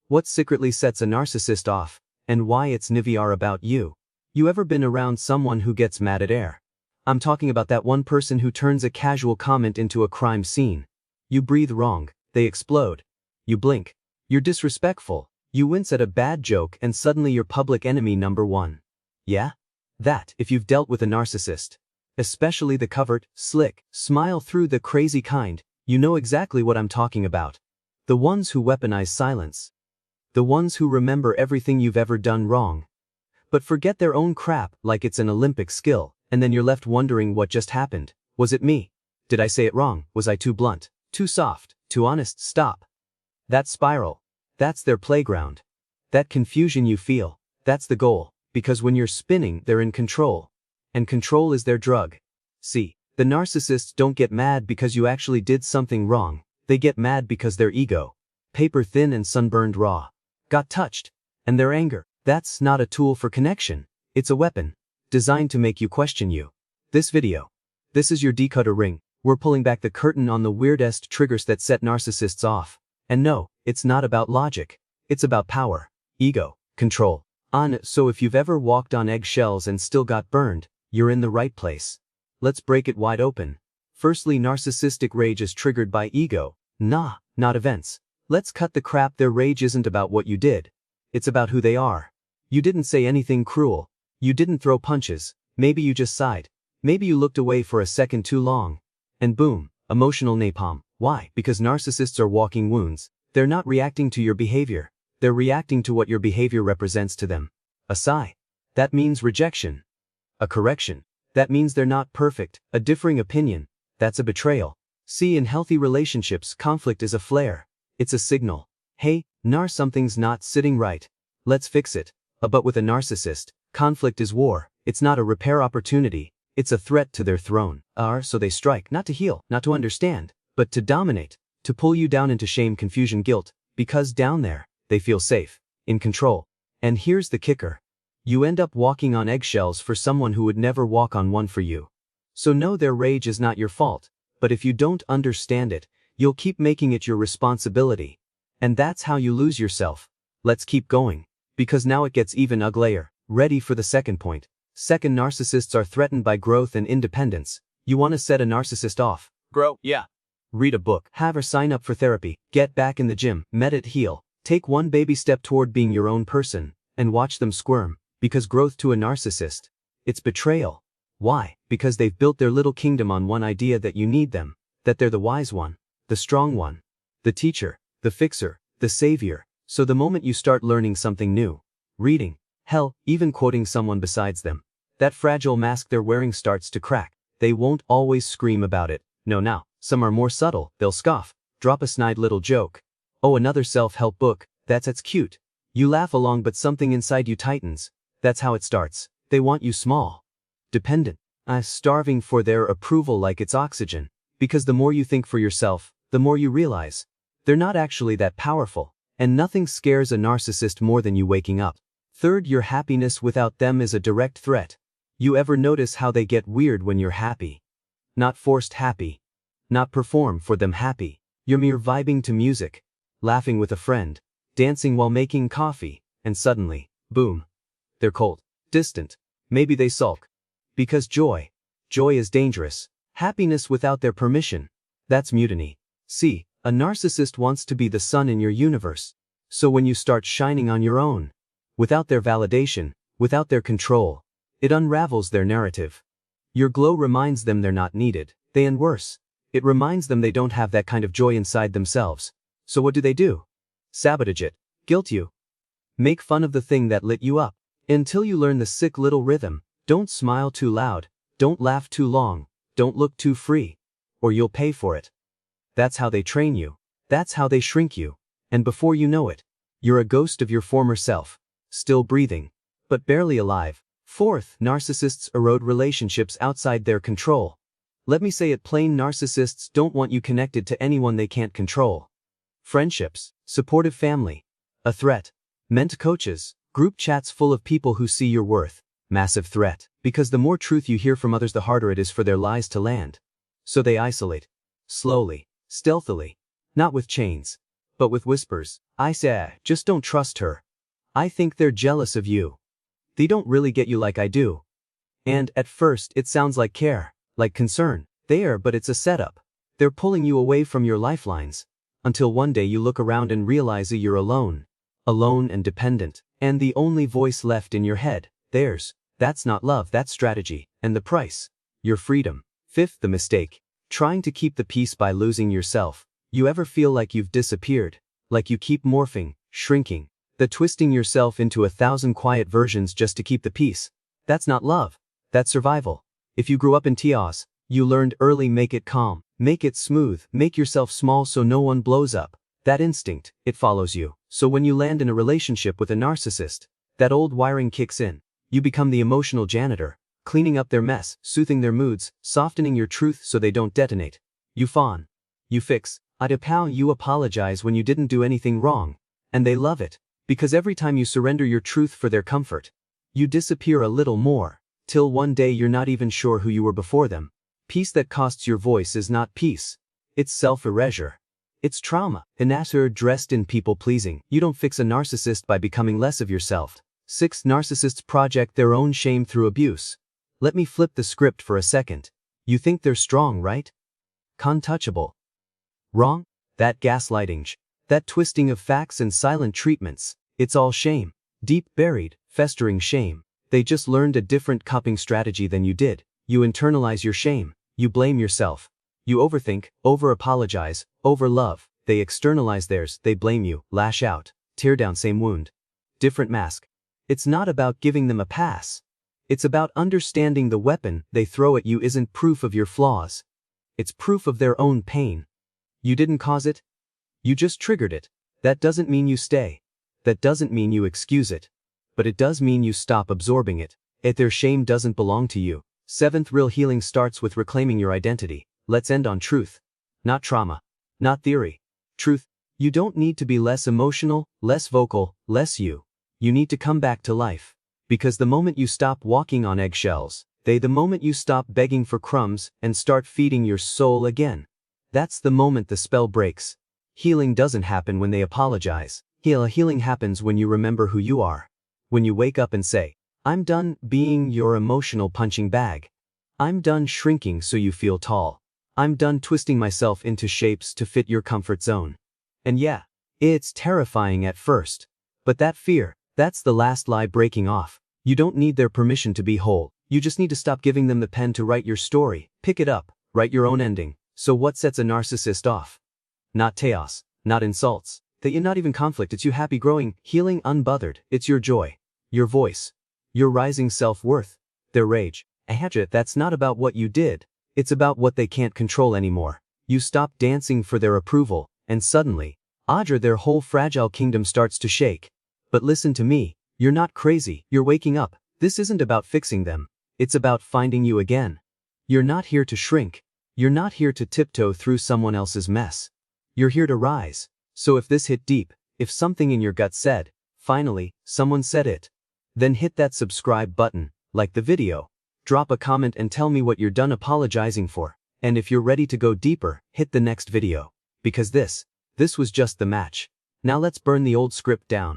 What secretly sets a narcissist off, and why it's never about you. You ever been around someone who gets mad at air? I'm talking about that one person who turns a casual comment into a crime scene. You breathe wrong, they explode. You blink. You're disrespectful. You wince at a bad joke and suddenly you're public enemy number one. Yeah? That, if you've dealt with a narcissist. Especially the covert, slick, smile through the crazy kind, you know exactly what I'm talking about. The ones who weaponize silence. The ones who remember everything you've ever done wrong. But forget their own crap like it's an Olympic skill, and then you're left wondering what just happened. Was it me? Did I say it wrong? Was I too blunt? Too soft? Too honest? Stop. That spiral. That's their playground. That confusion you feel. That's the goal, because when you're spinning, they're in control. And control is their drug. See, the narcissists don't get mad because you actually did something wrong. They get mad because their ego, paper thin and sunburned raw, got touched. And their anger, that's not a tool for connection. It's a weapon, designed to make you question you. This video. This is your decoder ring. We're pulling back the curtain on the weirdest triggers that set narcissists off. And no, it's not about logic. It's about power, ego, control. So if you've ever walked on eggshells and still got burned, you're in the right place. Let's break it wide open. Firstly, narcissistic rage is triggered by ego. Not events. Let's cut the crap. Their rage isn't about what you did. It's about who they are. You didn't say anything cruel. You didn't throw punches. Maybe you just sighed. Maybe you looked away for a second too long. And boom, emotional napalm. Why? Because narcissists are walking wounds. They're not reacting to your behavior. They're reacting to what your behavior represents to them. A sigh. That means rejection. A correction. That means they're not perfect. A differing opinion. That's a betrayal. See, in healthy relationships, conflict is a flare. It's a signal. Hey, something's not sitting right. Let's fix it. But with a narcissist, conflict is war. It's not a repair opportunity. It's a threat to their throne. So they strike, not to heal, not to understand, but to dominate, to pull you down into shame, confusion, guilt, because down there, they feel safe, in control. And here's the kicker. You end up walking on eggshells for someone who would never walk on one for you. So no, their rage is not your fault, but if you don't understand it, you'll keep making it your responsibility. And that's how you lose yourself. Let's keep going, because now it gets even uglier. Ready for the second point. Second, narcissists are threatened by growth and independence. You want to set a narcissist off? Grow, yeah. Read a book, have her sign up for therapy, get back in the gym, meditate, heal. Take one baby step toward being your own person, and watch them squirm, because growth to a narcissist, it's betrayal. Why? Because they've built their little kingdom on one idea: that you need them, that they're the wise one, the strong one, the teacher, the fixer, the savior. So the moment you start learning something new, reading, hell, even quoting someone besides them, that fragile mask they're wearing starts to crack. They won't always scream about it. No, now, some are more subtle. They'll scoff, drop a snide little joke. Oh, another self-help book, that's cute. You laugh along, but something inside you tightens. That's how it starts. They want you small, dependent, starving for their approval like it's oxygen. Because the more you think for yourself, the more you realize they're not actually that powerful. And nothing scares a narcissist more than you waking up. Third, your happiness without them is a direct threat. You ever notice how they get weird when you're happy? Not forced happy. Not perform for them happy. You're mere vibing to music, laughing with a friend, dancing while making coffee, and suddenly, boom. They're cold, distant. Maybe they sulk. Because joy is dangerous. Happiness without their permission, that's mutiny. See, a narcissist wants to be the sun in your universe. So when you start shining on your own, without their validation, without their control, it unravels their narrative. Your glow reminds them they're not needed. And worse, it reminds them they don't have that kind of joy inside themselves. So what do? Sabotage it, guilt you, make fun of the thing that lit you up, until you learn the sick little rhythm. Don't smile too loud, don't laugh too long, don't look too free, or you'll pay for it. That's how they train you. That's how they shrink you. And before you know it, you're a ghost of your former self, still breathing, but barely alive. Fourth, narcissists erode relationships outside their control. Let me say it plain: narcissists don't want you connected to anyone they can't control. Friendships, supportive family, a threat. Ment coaches, group chats full of people who see your worth, massive threat. Because the more truth you hear from others, the harder it is for their lies to land. So they isolate. Slowly, stealthily. Not with chains, But with whispers, I say, just don't trust her. I think they're jealous of you. They don't really get you like I do. And at first it sounds like care, like concern. They are, but it's a setup. They're pulling you away from your lifelines. Until one day you look around and realize that you're alone. Alone and dependent. And the only voice left in your head, theirs. That's not love, that's strategy. And the price? Your freedom. Fifth, the mistake. Trying to keep the peace by losing yourself. You ever feel like you've disappeared? Like you keep morphing, shrinking, twisting yourself into 1,000 quiet versions just to keep the peace? That's not love. That's survival. If you grew up in chaos, you learned early: make it calm, make it smooth, make yourself small so no one blows up. That instinct, it follows you. So when you land in a relationship with a narcissist, that old wiring kicks in. You become the emotional janitor, cleaning up their mess, soothing their moods, softening your truth so they don't detonate. You fawn. You fix. You apologize when you didn't do anything wrong. And they love it. Because every time you surrender your truth for their comfort, you disappear a little more, till one day you're not even sure who you were before them. Peace that costs your voice is not peace. It's self-erasure. It's trauma. Inatter dressed in people-pleasing. You don't fix a narcissist by becoming less of yourself. 6. Narcissists project their own shame through abuse. Let me flip the script for a second. You think they're strong, right? Untouchable. Wrong? That gaslighting, that twisting of facts and silent treatments, it's all shame. Deep buried, festering shame. They just learned a different coping strategy than you did. You internalize your shame. You blame yourself. You overthink, over-apologize, over-love. They externalize theirs. They blame you, lash out, tear down, same wound. Different mask. It's not about giving them a pass. It's about understanding the weapon they throw at you isn't proof of your flaws. It's proof of their own pain. You didn't cause it. You just triggered it. That doesn't mean you stay. That doesn't mean you excuse it. But it does mean you stop absorbing it. Their shame doesn't belong to you. 7th, real healing starts with reclaiming your identity. Let's end on truth. Not trauma. Not theory. Truth. You don't need to be less emotional, less vocal, less you. You need to come back to life. Because the moment you stop walking on eggshells, the moment you stop begging for crumbs and start feeding your soul again, that's the moment the spell breaks. Healing doesn't happen when they apologize. Healing happens when you remember who you are. When you wake up and say, I'm done being your emotional punching bag. I'm done shrinking so you feel tall. I'm done twisting myself into shapes to fit your comfort zone. And yeah, it's terrifying at first. But that fear, that's the last lie breaking off. You don't need their permission to be whole. You just need to stop giving them the pen to write your story. Pick it up, write your own ending. So what sets a narcissist off? Not chaos, not insults, not even conflict. It's you happy, growing, healing, unbothered. It's your joy, your voice, your rising self-worth. Their rage, that's not about what you did. It's about what they can't control anymore. You stop dancing for their approval, and suddenly, their whole fragile kingdom starts to shake. But listen to me, you're not crazy, you're waking up. This isn't about fixing them. It's about finding you again. You're not here to shrink. You're not here to tiptoe through someone else's mess. You're here to rise. So if this hit deep, if something in your gut said, finally, someone said it, then hit that subscribe button, like the video, drop a comment and tell me what you're done apologizing for. And if you're ready to go deeper, hit the next video. Because this was just the match. Now let's burn the old script down.